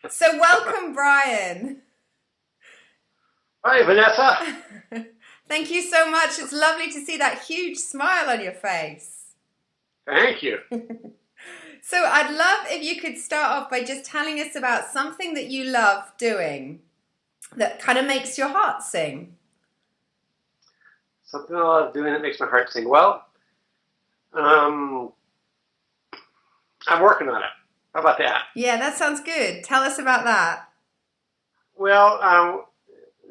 So welcome, Brian. Hi, Vanessa. Thank you so much. It's lovely to see that huge smile on your face. Thank you. So I'd love if you could start off by just telling us about something that you love doing that kind of makes your heart sing. Something I love doing that makes my heart sing. Well, um, I'm working on it. How about that? Yeah, that sounds good. Tell us about that. Well,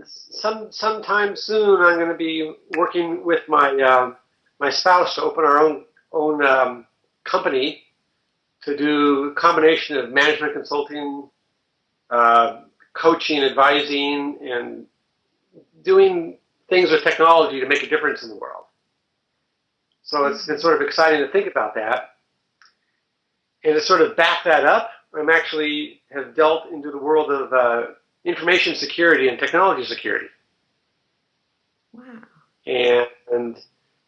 sometime soon I'm going to be working with my spouse to open our own company to do a combination of management consulting, uh, coaching, advising, and doing things with technology to make a difference in the world. So it's been sort of exciting to think about that. And to sort of back that up, I'm actually have dealt into the world of information security and technology security. Wow. And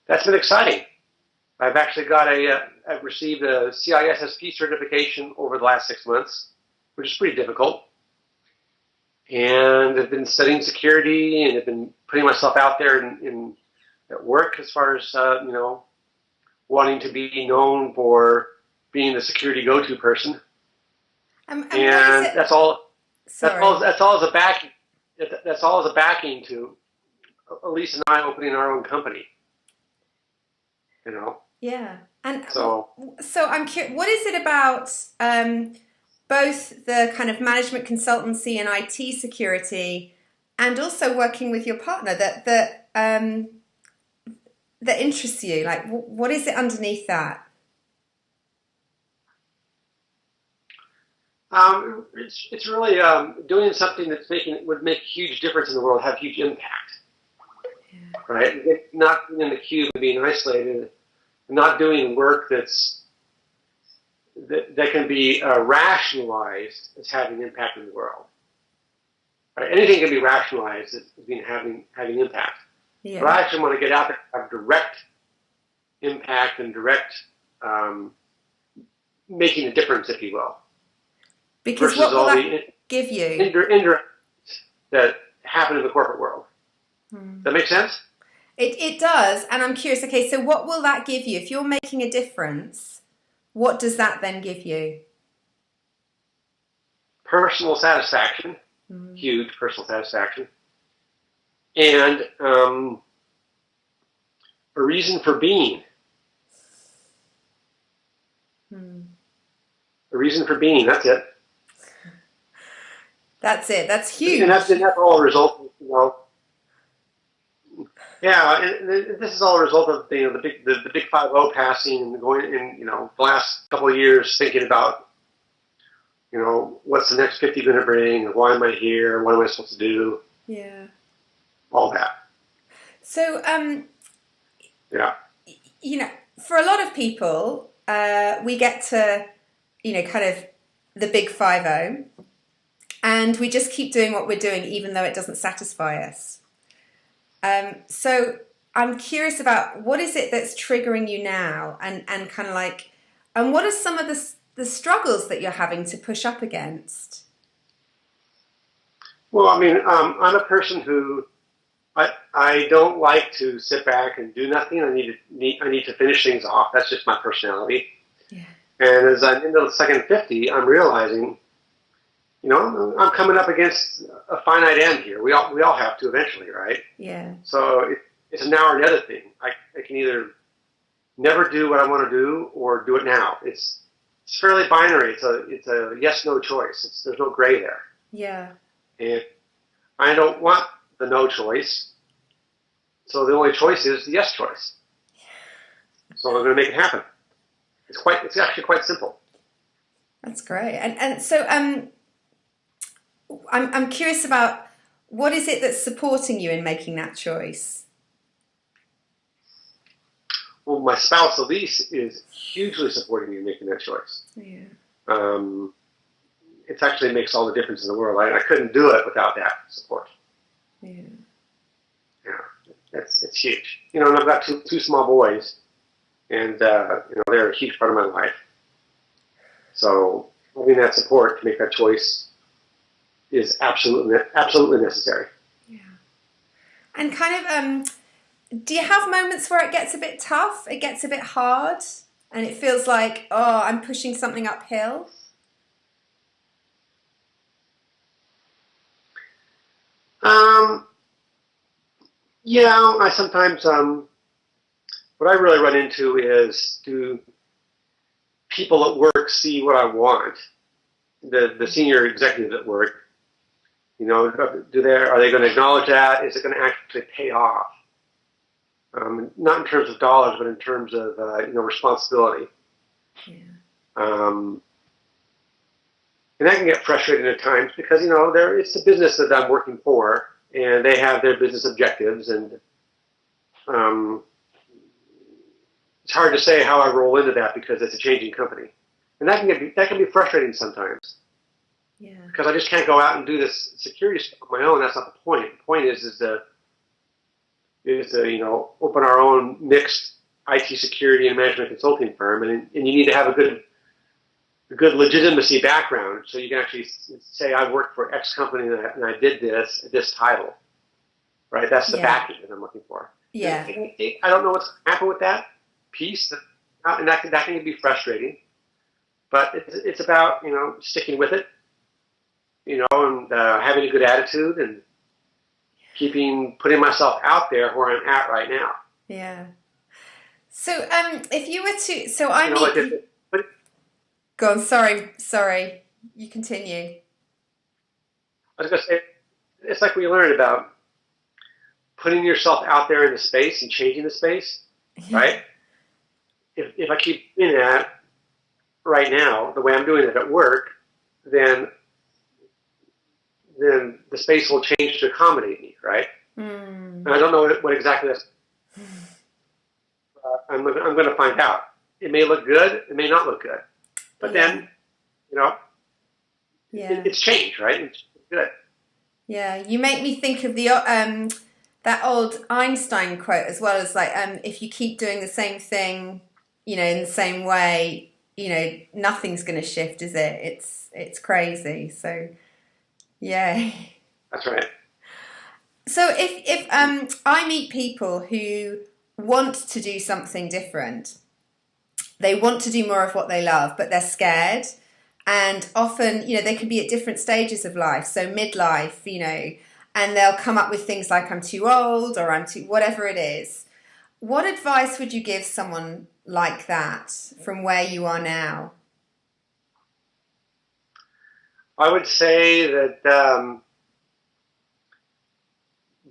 that's been exciting. I've actually I've received a CISSP certification over the last 6 months, which is pretty difficult. And I've been studying security and have been putting myself out there at work as far as, wanting to be known for being the security go-to person. And what is And it? Sorry. that's all as a backing to Elise and I opening our own company, you know. Yeah. And So so I'm curious, what is it about both the kind of management consultancy and IT security, and also working with your partner that interests you? Like, what is it underneath that? it's really doing something that's making would make a huge difference in the world, have huge impact, right? Not being in the cube and being isolated, not doing work that can be rationalized as having impact in the world. Right? Anything can be rationalized as being having impact, but Yeah. I actually want to get out there and have direct impact and direct um, making a difference, if you will, Because versus what will all that the give you? indirect that happen in the corporate world. Does that make sense? It does, and I'm curious. Okay, so what will that give you if you're making a difference? What does that then give you? Personal satisfaction, huge personal satisfaction, and a reason for being. A reason for being. That's it. That's it. That's And that's huge. and that's all a result of, yeah, and this is all a result of the big 5-0 passing and going in the last couple of years thinking about what's the next 50 going to bring, why am I here, what am I supposed to do, Yeah. all that. So, Yeah. you know, for a lot of people, we get to, kind of the big 5-0, and we just keep doing what we're doing, even though it doesn't satisfy us. So I'm curious about what is it that's triggering you now, and kind of like, and what are some of the struggles that you're having to push up against? Well, I mean, I'm a person who I don't like to sit back and do nothing. I need to finish things off. That's just my personality. Yeah. And as I'm into the second 50, I'm realizing, I'm coming up against a finite end here. We all have to eventually, right? Yeah. So it's a now or the other thing. I can either never do what I want to do or do it now. It's fairly binary. It's a yes no choice. There's no gray there. Yeah. And I don't want the no choice. So the only choice is the yes choice. So I'm going to make it happen. It's actually quite simple. That's great. And so I'm curious about what is it that's supporting you in making that choice? Well, my spouse Elise is hugely supporting me in making that choice. Yeah. Um, it actually makes all the difference in the world. I couldn't do it without that support. Yeah. Yeah, it's huge. And I've got two small boys, and they're a huge part of my life. So having that support to make that choice is absolutely necessary. Yeah. And kind of, do you have moments where it gets a bit tough? It gets a bit hard, and it feels like, oh, I'm pushing something uphill? Um, yeah, I sometimes, what I really run into is, do people at work see what I want? The senior executives at work, you know, are they going to acknowledge that? Is it going to actually pay off? Not in terms of dollars, but in terms of responsibility. Yeah. And that can get frustrating at times because it's the business that I'm working for, and they have their business objectives, and it's hard to say how I roll into that because it's a changing company, and that can be frustrating sometimes. Yeah. Because I just can't go out and do this security stuff on my own. That's not the point. The point is to open our own mixed IT security and management consulting firm, and you need to have a good legitimacy background, so you can actually say I worked for X company and I did this at this title, right? That's the backing that I'm looking for. Yeah. I don't know what's going to happen with that piece, and that can be frustrating, but it's about sticking with it, and having a good attitude and putting myself out there where I'm at right now. Yeah. So if you were to, so I meet. Go on, sorry. You continue. I was going to say, it's like we learned about putting yourself out there in the space and changing the space, right? If I keep doing that right now, the way I'm doing it at work, then the space will change to accommodate me, right? And I don't know what exactly that's. I'm going to find out. It may look good. It may not look good. But then, it's change, right? It's good. Yeah, you make me think of the that old Einstein quote as well as like if you keep doing the same thing, in the same way, nothing's going to shift, is it? It's crazy. So, yeah. That's right. So if I meet people who want to do something different, they want to do more of what they love, but they're scared. And often, they can be at different stages of life. So midlife, and they'll come up with things like I'm too old or I'm too, whatever it is. What advice would you give someone like that from where you are now? I would say that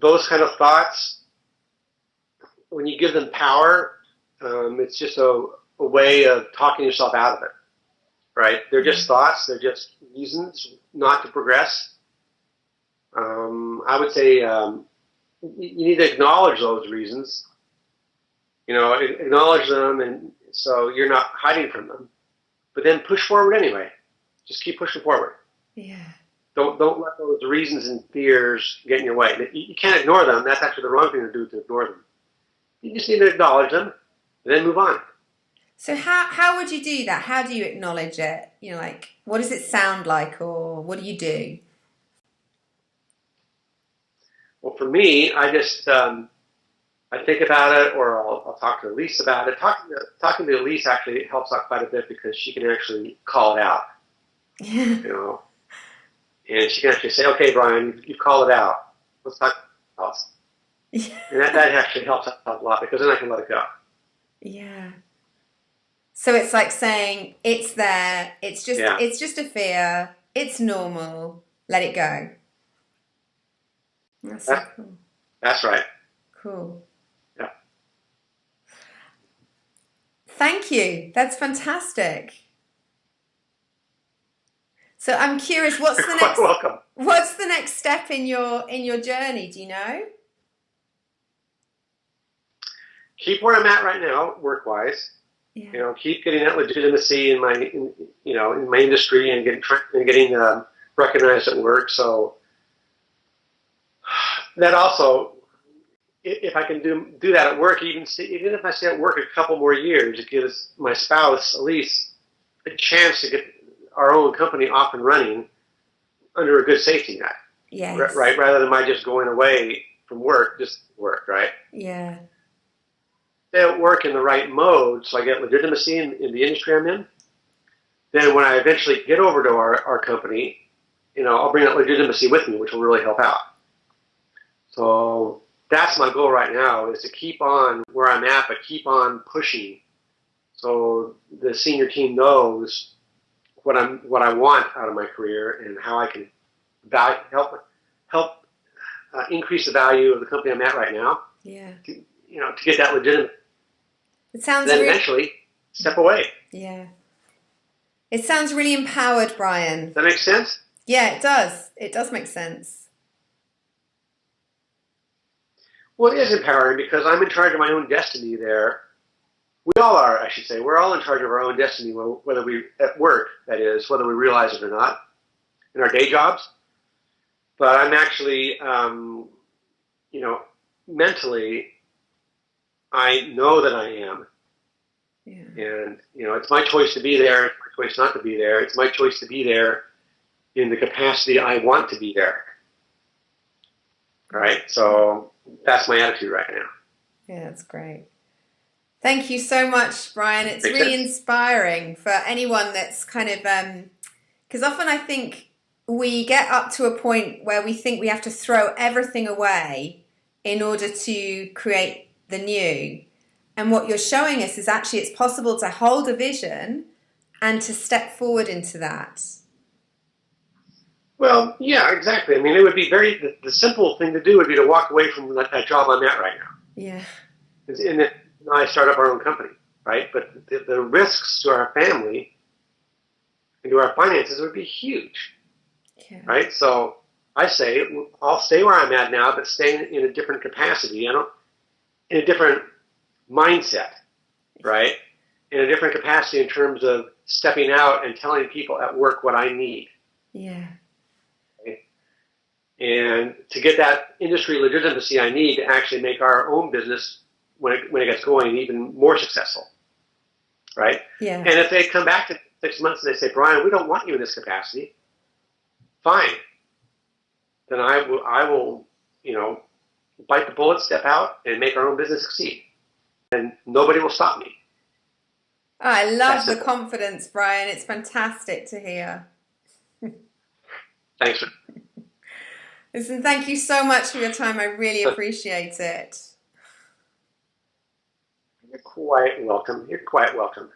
those kind of thoughts, when you give them power, it's just a way of talking yourself out of it, right? They're just thoughts. They're just reasons not to progress. I would say you need to acknowledge those reasons. Acknowledge them, and so you're not hiding from them. But then push forward anyway. Just keep pushing forward. Yeah. Don't let those reasons and fears get in your way. You can't ignore them. That's actually the wrong thing to do, to ignore them. You just need to acknowledge them, and then move on. So how would you do that? How do you acknowledge it? Like, what does it sound like, or what do you do? Well, for me, I just I think about it, or I'll talk to Elise about it. Talking to Elise actually helps out quite a bit because she can actually call it out. Yeah. And she can actually say, "Okay, Brian, you've called it out. Let's talk about it." And that actually helps out a lot because then I can let it go. Yeah. So it's like saying it's there. It's just a fear. It's normal. Let it go. That's so cool. That's right. Cool. Yeah. Thank you. That's fantastic. So I'm curious, what's the next? Welcome. What's the next step in your journey? Do you know? Keep where I'm at right now, work-wise. Yeah. Keep getting that legitimacy in my industry and getting recognized at work. So that also, if I can do that at work, even if I stay at work a couple more years, it gives my spouse, Elise, a chance to get our own company off and running under a good safety net, Yes. right? Rather than my just going away from work, just work, right? Yeah. Stay at work in the right mode, so I get legitimacy in the industry I'm in. Then when I eventually get over to our company, I'll bring that legitimacy with me, which will really help out. So that's my goal right now, is to keep on where I'm at, but keep on pushing. So the senior team knows what I want out of my career and how I can help increase the value of the company I'm at right now. Yeah. To get that legitimate. It sounds. Then eventually step away. Yeah. It sounds really empowered, Brian. Does that make sense? Yeah, it does. It does make sense. Well, it is empowering because I'm in charge of my own destiny there. We all are, I should say. We're all in charge of our own destiny, whether we, at work, that is, whether we realize it or not, in our day jobs. But I'm actually, mentally, I know that I am. Yeah. And, it's my choice to be there. It's my choice not to be there. It's my choice to be there in the capacity I want to be there. All right? So that's my attitude right now. Yeah, that's great. Thank you so much, Brian. It's Makes really sense. inspiring for anyone that's kind of, because often I think we get up to a point where we think we have to throw everything away in order to create the new. And what you're showing us is actually it's possible to hold a vision and to step forward into that. Well, yeah, exactly. I mean, it would be the simple thing to do would be to walk away from that job I'm at right now. Yeah. And I start up our own company, right? But the risks to our family and to our finances would be huge, right? So I say I'll stay where I'm at now, but stay in a different capacity. In a different mindset, right? In a different capacity in terms of stepping out and telling people at work what I need. Yeah. Okay? And to get that industry legitimacy I need to actually make our own business when it gets going even more successful, right? Yeah. And if they come back to 6 months and they say, Brian, we don't want you in this capacity, fine. Then I will, bite the bullet, step out, and make our own business succeed. And nobody will stop me. Oh, I love the confidence, Brian. It's fantastic to hear. Thanks. Listen, thank you so much for your time. I really appreciate it. You're quite welcome.